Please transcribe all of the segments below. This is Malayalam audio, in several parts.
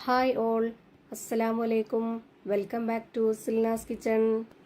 ഹായ് ഓൾ, അസ്സലാമു അലൈക്കും. Welcome back to Silnas kitchen.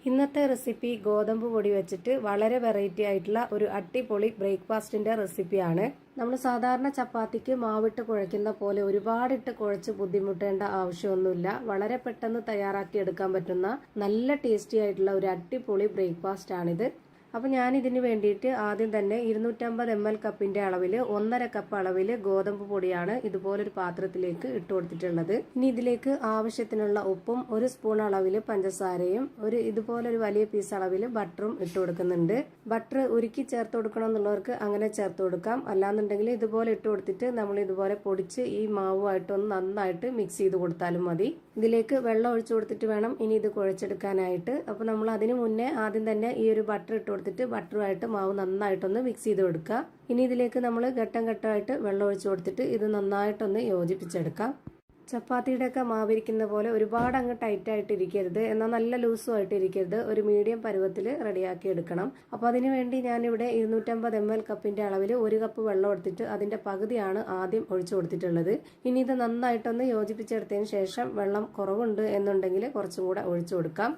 ഇന്നത്തെ റെസിപ്പി ഗോതമ്പ് പൊടി വെച്ചിട്ട് വളരെ വെറൈറ്റി ആയിട്ടുള്ള ഒരു അടിപൊളി ബ്രേക്ക്ഫാസ്റ്റിന്റെ റെസിപ്പിയാണ്. നമ്മൾ സാധാരണ ചപ്പാത്തിക്ക് മാവിട്ട് കുഴയ്ക്കുന്ന പോലെ ഒരുപാടിട്ട് കുഴച്ച് ബുദ്ധിമുട്ടേണ്ട ആവശ്യമൊന്നുമില്ല. വളരെ പെട്ടെന്ന് തയ്യാറാക്കി എടുക്കാൻ പറ്റുന്ന നല്ല ടേസ്റ്റി ആയിട്ടുള്ള ഒരു അടിപൊളി ബ്രേക്ക്ഫാസ്റ്റ് ആണിത്. അപ്പോൾ ഞാൻ ഇതിന് വേണ്ടിയിട്ട് ആദ്യം തന്നെ 250 ml കപ്പിന്റെ അളവിൽ 1.5 കപ്പ് അളവിൽ ഗോതമ്പ് പൊടിയാണ് ഇതുപോലൊരു പാത്രത്തിലേക്ക് ഇട്ട് കൊടുത്തിട്ടുള്ളത്. ഇനി ഇതിലേക്ക് ആവശ്യത്തിനുള്ള ഉപ്പും 1 സ്പൂൺ അളവിൽ പഞ്ചസാരയും ഇതുപോലൊരു വലിയ പീസ് അളവിൽ ബട്ടറും ഇട്ട് കൊടുക്കുന്നുണ്ട്. ബട്ടർ ഉരുക്കി ചേർത്ത് കൊടുക്കണം എന്നുള്ളവർക്ക് അങ്ങനെ ചേർത്ത് കൊടുക്കാം. അല്ലാന്നുണ്ടെങ്കിൽ ഇതുപോലെ ഇട്ട് കൊടുത്തിട്ട് നമ്മൾ ഇതുപോലെ പൊടിച്ച് ഈ മാവുമായിട്ട് ഒന്ന് നന്നായിട്ട് മിക്സ് ചെയ്ത് കൊടുത്താലും മതി. ഇതിലേക്ക് വെള്ളം ഒഴിച്ചു കൊടുത്തിട്ട് വേണം ഇനി ഇത് കുഴച്ചെടുക്കാനായിട്ട്. അപ്പോൾ നമ്മൾ അതിന് മുന്നേ ആദ്യം തന്നെ ഈ ഒരു ബട്ടർ ഇട്ട് കൊടുത്തിട്ട് ബട്ടറുമായിട്ട് മാവ് നന്നായിട്ടൊന്ന് മിക്സ് ചെയ്ത് കൊടുക്കുക. ഇനി ഇതിലേക്ക് നമ്മൾ ഘട്ടം ഘട്ടമായിട്ട് വെള്ളം ഒഴിച്ചു കൊടുത്തിട്ട് ഇത് നന്നായിട്ടൊന്ന് യോജിപ്പിച്ചെടുക്കാം. ചപ്പാത്തിയുടെയൊക്കെ മാവിരിക്കുന്ന പോലെ ഒരുപാട് അങ്ങ് ടൈറ്റ് ആയിട്ട് ഇരിക്കരുത്, എന്നാൽ നല്ല ലൂസും ആയിട്ട് ഇരിക്കരുത്. ഒരു മീഡിയം പരുവത്തിൽ റെഡിയാക്കി എടുക്കണം. അപ്പോൾ അതിന് വേണ്ടി ഞാനിവിടെ 250 ml കപ്പിന്റെ അളവിൽ 1 കപ്പ് വെള്ളം എടുത്തിട്ട് അതിന്റെ പകുതിയാണ് ആദ്യം ഒഴിച്ചു കൊടുത്തിട്ടുള്ളത്. ഇനി ഇത് നന്നായിട്ടൊന്ന് യോജിപ്പിച്ചെടുത്തതിന് ശേഷം വെള്ളം കുറവുണ്ട് എന്നുണ്ടെങ്കിൽ കുറച്ചും കൂടെ ഒഴിച്ചു കൊടുക്കാം.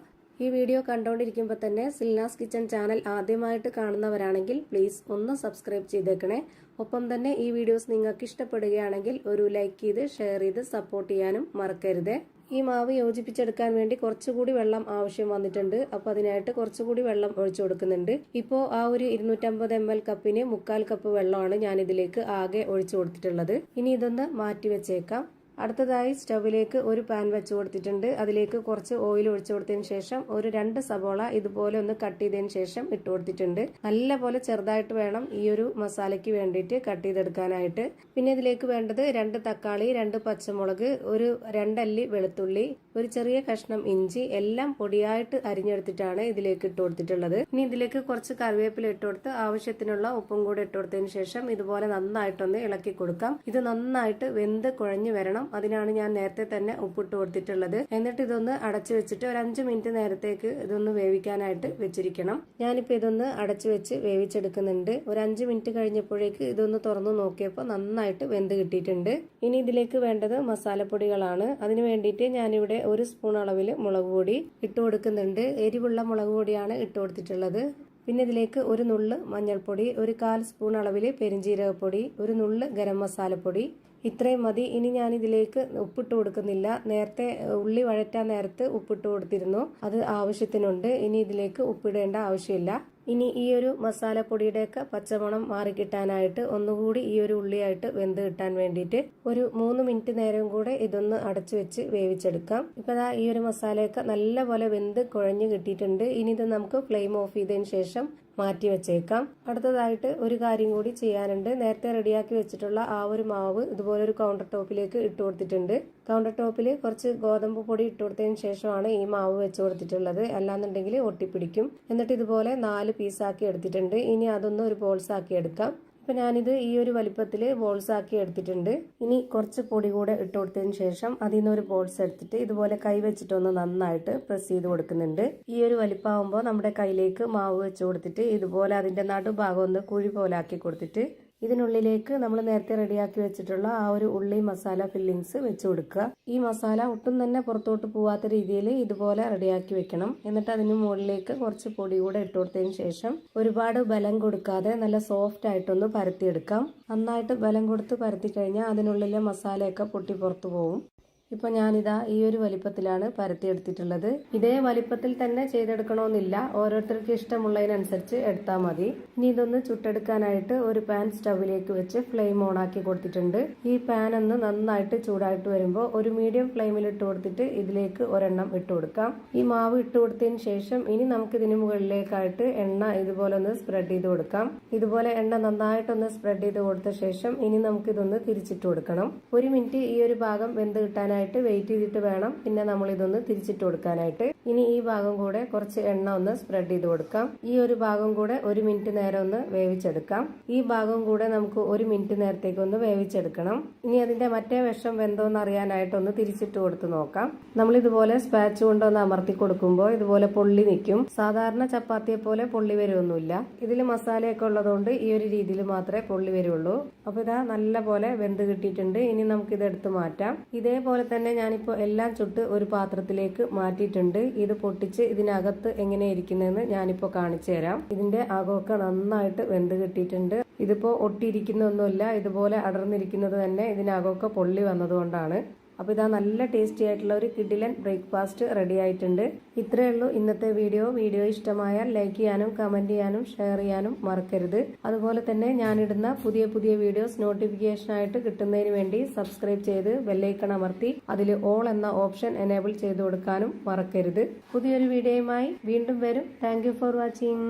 ഈ വീഡിയോ കണ്ടുകൊണ്ടിരിക്കുമ്പോൾ തന്നെ സിൽനാസ് കിച്ചൺ ചാനൽ ആദ്യമായിട്ട് കാണുന്നവരാണെങ്കിൽ പ്ലീസ് ഒന്ന് സബ്സ്ക്രൈബ് ചെയ്തേക്കണേ. ഒപ്പം തന്നെ ഈ വീഡിയോസ് നിങ്ങൾക്ക് ഇഷ്ടപ്പെടുകയാണെങ്കിൽ ഒരു ലൈക്ക് ചെയ്ത് ഷെയർ ചെയ്ത് സപ്പോർട്ട് ചെയ്യാനും മറക്കരുത്. ഈ മാവ് യോജിപ്പിച്ചെടുക്കാൻ വേണ്ടി കുറച്ചുകൂടി വെള്ളം ആവശ്യം വന്നിട്ടുണ്ട്. അപ്പോൾ അതിനായിട്ട് കുറച്ചുകൂടി വെള്ളം ഒഴിച്ചു കൊടുക്കുന്നുണ്ട്. ഇപ്പോൾ ആ ഒരു 250 ml കപ്പിന് 1/4 കപ്പ് വെള്ളമാണ് ഞാൻ ഇതിലേക്ക് ആകെ ഒഴിച്ചു കൊടുത്തിട്ടുള്ളത്. ഇനി ഇതൊന്ന് മാറ്റി വെച്ചേക്കാം. അടുത്തതായി സ്റ്റൗവിലേക്ക് ഒരു പാൻ വെച്ച് കൊടുത്തിട്ടുണ്ട്. അതിലേക്ക് കുറച്ച് ഓയിൽ ഒഴിച്ചു കൊടുത്തതിന് ശേഷം ഒരു 2 സബോള ഇതുപോലെ ഒന്ന് കട്ട് ചെയ്തതിന് ശേഷം ഇട്ട് കൊടുത്തിട്ടുണ്ട്. നല്ലപോലെ ചെറുതായിട്ട് വേണം ഈ ഒരു മസാലയ്ക്ക് വേണ്ടിയിട്ട് കട്ട് ചെയ്തെടുക്കാനായിട്ട്. പിന്നെ ഇതിലേക്ക് വേണ്ടത് 2 തക്കാളി, 2 പച്ചമുളക്, ഒരു 2 അല്ലി വെളുത്തുള്ളി, ഒരു ചെറിയ കഷ്ണം ഇഞ്ചി എല്ലാം പൊടിയായിട്ട് അരിഞ്ഞെടുത്തിട്ടാണ് ഇതിലേക്ക് ഇട്ട് കൊടുത്തിട്ടുള്ളത്. ഇനി ഇതിലേക്ക് കുറച്ച് കറിവേപ്പില ഇട്ട് കൊടുത്ത് ആവശ്യത്തിനുള്ള ഉപ്പും കൂടെ ഇട്ട് കൊടുത്തതിന് ശേഷം ഇതുപോലെ നന്നായിട്ടൊന്ന് ഇളക്കി കൊടുക്കാം. ഇത് നന്നായിട്ട് വെന്ത് കുഴഞ്ഞു വരണം. അതിനാണ് ഞാൻ നേരത്തെ തന്നെ ഉപ്പിട്ട് കൊടുത്തിട്ടുള്ളത്. എന്നിട്ട് ഇതൊന്ന് അടച്ചു വെച്ചിട്ട് ഒരു 5 മിനിറ്റ് നേരത്തേക്ക് ഇതൊന്ന് വേവിക്കാനായിട്ട് വെച്ചിരിക്കണം. ഞാനിപ്പോൾ ഇതൊന്ന് അടച്ചു വെച്ച് വേവിച്ചെടുക്കുന്നുണ്ട്. ഒരു 5 മിനിറ്റ് കഴിഞ്ഞപ്പോഴേക്ക് ഇതൊന്ന് തുറന്നു നോക്കിയപ്പോൾ നന്നായിട്ട് വെന്ത് കിട്ടിയിട്ടുണ്ട്. ഇനി ഇതിലേക്ക് വേണ്ടത് മസാലപ്പൊടികളാണ്. അതിന് വേണ്ടിയിട്ട് ഞാനിവിടെ 1 സ്പൂൺ അളവിൽ മുളക് പൊടി ഇട്ട് കൊടുക്കുന്നുണ്ട്. എരിവുള്ള മുളക് പൊടിയാണ് ഇട്ട് കൊടുത്തിട്ടുള്ളത്. പിന്നെ ഇതിലേക്ക് ഒരു നുള്ള് മഞ്ഞൾപ്പൊടി, ഒരു 1/4 സ്പൂൺ അളവിൽ പെരിഞ്ജീരകപ്പൊടി, ഒരു നുള്ള് ഗരം മസാലപ്പൊടി, ഇത്രയും മതി. ഇനി ഞാൻ ഇതിലേക്ക് ഉപ്പിട്ട് കൊടുക്കുന്നില്ല. നേരത്തെ ഉള്ളി വഴറ്റാൻ നേരത്ത് ഉപ്പിട്ട് കൊടുത്തിരുന്നു, അത് ആവശ്യത്തിനുണ്ട്. ഇനി ഇതിലേക്ക് ഉപ്പിടേണ്ട ആവശ്യമില്ല. ഇനി ഈ ഒരു മസാലപ്പൊടിയുടെയൊക്കെ പച്ചമണം മാറിക്കിട്ടാനായിട്ട് ഒന്നുകൂടി ഈ ഒരു ഉള്ളിയായിട്ട് വെന്ത് കിട്ടാൻ വേണ്ടിയിട്ട് ഒരു 3 മിനിറ്റ് നേരം കൂടെ ഇതൊന്ന് അടച്ചു വെച്ച് വേവിച്ചെടുക്കാം. ഇപ്പൊ ഈ ഒരു മസാലയൊക്കെ നല്ലപോലെ വെന്ത് കുഴഞ്ഞു കിട്ടിയിട്ടുണ്ട്. ഇനി ഇത് നമുക്ക് ഫ്ലെയിം ഓഫ് ചെയ്തതിന് ശേഷം മാറ്റി വെച്ചേക്കാം. അടുത്തതായിട്ട് ഒരു കാര്യം കൂടി ചെയ്യാനുണ്ട്. നേരത്തെ റെഡിയാക്കി വെച്ചിട്ടുള്ള ആ ഒരു മാവ് ഇതുപോലെ ഒരു കൗണ്ടർ ടോപ്പിലേക്ക് ഇട്ട് കൊടുത്തിട്ടുണ്ട്. കൗണ്ടർ ടോപ്പിൽ കുറച്ച് ഗോതമ്പ് പൊടി ഇട്ട് കൊടുത്തതിന് ശേഷമാണ് ഈ മാവ് വെച്ച് കൊടുത്തിട്ടുള്ളത്, അല്ലാന്നുണ്ടെങ്കിൽ ഒട്ടിപ്പിടിക്കും. എന്നിട്ട് ഇതുപോലെ 4 പീസാക്കി എടുത്തിട്ടുണ്ട്. ഇനി അതൊന്ന് ഒരു ബോൾസ് ആക്കി എടുക്കാം. ഇപ്പൊ ഞാനിത് ഈ ഒരു വലിപ്പത്തിൽ ബോൾസ് ആക്കി എടുത്തിട്ടുണ്ട്. ഇനി കുറച്ച് പൊടി കൂടെ ഇട്ട് കൊടുത്തതിന് ശേഷം അതിൽ നിന്ന് ഒരു ബോൾസ് എടുത്തിട്ട് ഇതുപോലെ കൈ വെച്ചിട്ടൊന്ന് നന്നായിട്ട് പ്രസ് ചെയ്ത് കൊടുക്കുന്നുണ്ട്. ഈ ഒരു വലിപ്പമാകുമ്പോൾ നമ്മുടെ കയ്യിലേക്ക് മാവ് വെച്ച് കൊടുത്തിട്ട് ഇതുപോലെ അതിന്റെ നടുഭാഗം ഒന്ന് കുഴി പോലെ ആക്കി കൊടുത്തിട്ട് ഇതിനുള്ളിലേക്ക് നമ്മൾ നേരത്തെ റെഡിയാക്കി വെച്ചിട്ടുള്ള ആ ഒരു ഉള്ളി മസാല ഫില്ലിങ്സ് വെച്ച് കൊടുക്കുക. ഈ മസാല ഒട്ടും തന്നെ പുറത്തോട്ട് പോവാത്ത രീതിയിൽ ഇതുപോലെ റെഡിയാക്കി വെക്കണം. എന്നിട്ട് അതിന് മുകളിലേക്ക് കുറച്ച് പൊടി കൂടെ ഇട്ട് കൊടുത്തതിന് ശേഷം ഒരുപാട് ബലം കൊടുക്കാതെ നല്ല സോഫ്റ്റ് ആയിട്ടൊന്ന് പരത്തിയെടുക്കാം. നന്നായിട്ട് ബലം കൊടുത്ത് പരത്തി കഴിഞ്ഞാൽ അതിനുള്ളിലെ മസാലയൊക്കെ പൊട്ടി പുറത്തു പോകും. ഇപ്പൊ ഞാനിതാ ഈ ഒരു വലിപ്പത്തിലാണ് പരത്തിയെടുത്തിട്ടുള്ളത്. ഇതേ വലിപ്പത്തിൽ തന്നെ ചെയ്തെടുക്കണമെന്നില്ല, ഓരോരുത്തർക്ക് ഇഷ്ടമുള്ളതിനനുസരിച്ച് എടുത്താൽ മതി. ഇനി ഇതൊന്ന് ചുട്ടെടുക്കാനായിട്ട് ഒരു പാൻ സ്റ്റൗവിലേക്ക് വെച്ച് ഫ്ലെയിം ഓൺ ആക്കി കൊടുത്തിട്ടുണ്ട്. ഈ പാൻ ഒന്ന് നന്നായിട്ട് ചൂടായിട്ട് വരുമ്പോൾ ഒരു മീഡിയം ഫ്ലെയിമിൽ ഇട്ട് കൊടുത്തിട്ട് ഇതിലേക്ക് ഒരെണ്ണം ഇട്ട് കൊടുക്കാം. ഈ മാവ് ഇട്ട് കൊടുത്തതിന് ശേഷം ഇനി നമുക്ക് ഇതിന് മുകളിലേക്കായിട്ട് എണ്ണ ഇതുപോലെ ഒന്ന് സ്പ്രെഡ് ചെയ്ത് കൊടുക്കാം. ഇതുപോലെ എണ്ണ നന്നായിട്ടൊന്ന് സ്പ്രെഡ് ചെയ്ത് കൊടുത്ത ശേഷം ഇനി നമുക്ക് ഇതൊന്ന് തിരിച്ചിട്ട് കൊടുക്കണം. 1 മിനിറ്റ് ഈ ഒരു ഭാഗം വെന്ത് കിട്ടാനായിട്ട് വെയിറ്റ് ചെയ്തിട്ട് വേണം പിന്നെ നമ്മൾ ഇതൊന്ന് തിരിച്ചിട്ട് കൊടുക്കാനായിട്ട്. ഇനി ഈ ഭാഗം കൂടെ കുറച്ച് എണ്ണ ഒന്ന് സ്പ്രെഡ് ചെയ്ത് കൊടുക്കാം. ഈ ഒരു ഭാഗം കൂടെ 1 മിനിറ്റ് നേരം ഒന്ന് വേവിച്ചെടുക്കാം. ഈ ഭാഗം കൂടെ നമുക്ക് 1 മിനിറ്റ് നേരത്തേക്ക് ഒന്ന് വേവിച്ചെടുക്കണം. ഇനി അതിന്റെ മറ്റേ വശം വെന്തോന്ന് അറിയാനായിട്ടൊന്ന് തിരിച്ചിട്ട് കൊടുത്ത് നോക്കാം. നമ്മൾ ഇതുപോലെ സ്പാച്ച് കൊണ്ടൊന്ന് അമർത്തി കൊടുക്കുമ്പോൾ ഇതുപോലെ പൊള്ളി നിൽക്കും. സാധാരണ ചപ്പാത്തിയെ പോലെ പൊള്ളി വരുമൊന്നുമില്ല. ഇതിൽ മസാലയൊക്കെ ഉള്ളതുകൊണ്ട് ഈ ഒരു രീതിയിൽ മാത്രമേ പൊള്ളി വരുള്ളൂ. അപ്പൊ ഇതാ നല്ല പോലെ വെന്ത് കിട്ടിയിട്ടുണ്ട്. ഇനി നമുക്ക് ഇത് എടുത്ത് മാറ്റാം. ഇതേപോലെ തന്നെ ഞാനിപ്പോൾ എല്ലാം ചുട്ട് ഒരു പാത്രത്തിലേക്ക് മാറ്റിയിട്ടുണ്ട്. ഇത് പൊട്ടിച്ച് ഇതിനകത്ത് എങ്ങനെ ഇരിക്കുന്നതെന്ന് ഞാനിപ്പോൾ കാണിച്ചു തരാം. ഇതിന്റെ അകമൊക്കെ നന്നായിട്ട് വെന്ത് കിട്ടിയിട്ടുണ്ട്. ഇതിപ്പോൾ ഒട്ടിയിരിക്കുന്നൊന്നുമില്ല, ഇതുപോലെ അടർന്നിരിക്കുന്നത് തന്നെ ഇതിനകമൊക്കെ പൊള്ളി വന്നതുകൊണ്ടാണ്. അപ്പോൾ ഇതാ നല്ല ടേസ്റ്റി ആയിട്ടുള്ള ഒരു കിഡിലൻ ബ്രേക്ക്ഫാസ്റ്റ് റെഡി ആയിട്ടുണ്ട്. ഇത്രയേ ഉള്ളൂ ഇന്നത്തെ വീഡിയോ. വീഡിയോ ഇഷ്ടമായാൽ ലൈക്ക് ചെയ്യാനും കമന്റ് ചെയ്യാനും ഷെയർ ചെയ്യാനും മറക്കരുത്. അതുപോലെ തന്നെ ഞാനിടുന്ന പുതിയ പുതിയ വീഡിയോസ് നോട്ടിഫിക്കേഷൻ ആയിട്ട് കിട്ടുന്നതിന് വേണ്ടി സബ്സ്ക്രൈബ് ചെയ്ത് ബെല്ലൈക്കൺ അമർത്തി അതിൽ ഓൾ എന്ന ഓപ്ഷൻ എനേബിൾ ചെയ്ത് കൊടുക്കാനും മറക്കരുത്. പുതിയൊരു വീഡിയോയുമായി വീണ്ടും വരും. Thank you for watching.